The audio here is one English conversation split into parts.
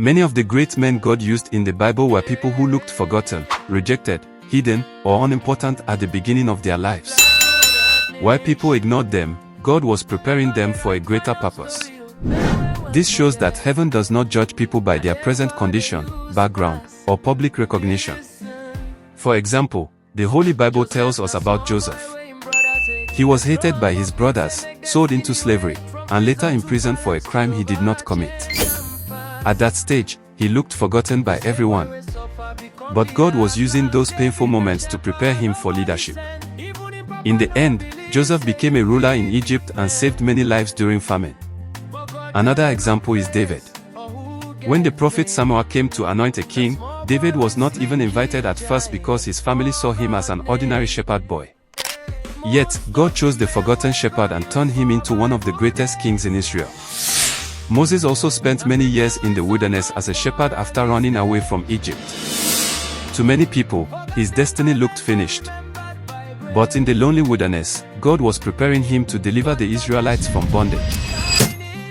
Many of the great men God used in the Bible were people who looked forgotten, rejected, hidden, or unimportant at the beginning of their lives. While people ignored them, God was preparing them for a greater purpose. This shows that heaven does not judge people by their present condition, background, or public recognition. For example, the Holy Bible tells us about Joseph. He was hated by his brothers, sold into slavery, and later imprisoned for a crime he did not commit. At that stage, he looked forgotten by everyone. But God was using those painful moments to prepare him for leadership. In the end, Joseph became a ruler in Egypt and saved many lives during famine. Another example is David. When the prophet Samuel came to anoint a king, David was not even invited at first because his family saw him as an ordinary shepherd boy. Yet, God chose the forgotten shepherd and turned him into one of the greatest kings in Israel. Moses also spent many years in the wilderness as a shepherd after running away from Egypt. To many people, his destiny looked finished. But in the lonely wilderness, God was preparing him to deliver the Israelites from bondage.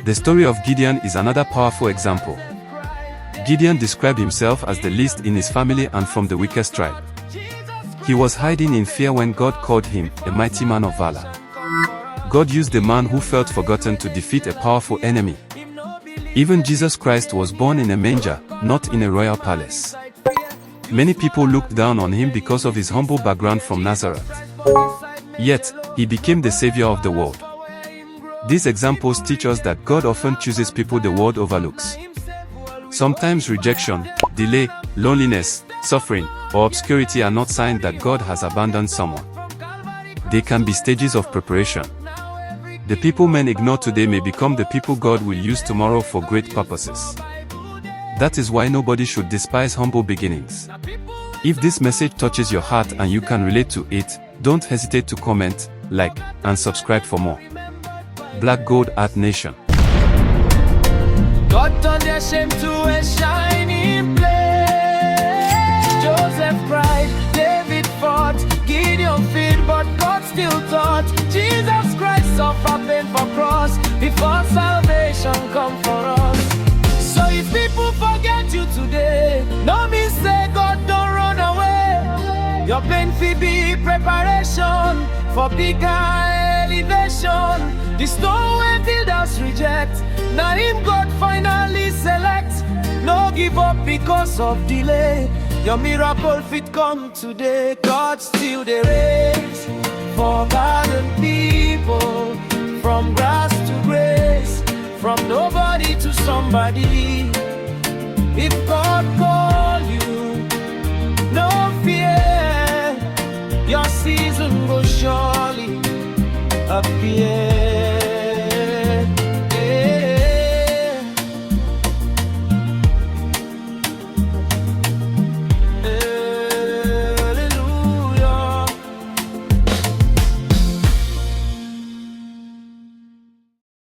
The story of Gideon is another powerful example. Gideon described himself as the least in his family and from the weakest tribe. He was hiding in fear when God called him a mighty man of valor. God used the man who felt forgotten to defeat a powerful enemy. Even Jesus Christ was born in a manger, not in a royal palace. Many people looked down on him because of his humble background from Nazareth. Yet, he became the savior of the world. These examples teach us that God often chooses people the world overlooks. Sometimes rejection, delay, loneliness, suffering, or obscurity are not signs that God has abandoned someone. They can be stages of preparation. The people men ignore today may become the people God will use tomorrow for great purposes. That is why nobody should despise humble beginnings. If this message touches your heart and you can relate to it, don't hesitate to comment, like, and subscribe for more. Black Gold Art Nation. God turned their shame to a shining place. Joseph cried, David fought, Gideon feared, but God still taught. Jesus Christ suffered pain for cross before salvation come for us. So if people forget you today, no mean say God don't run away. Your pain will be preparation for bigger elevation. The stone where builders reject, now him God finally select. No give up because of delay. Your miracle fit come today. God still the race for garden people, from grass to grace, from nobody to somebody. If God call you, no fear, your season will surely appear.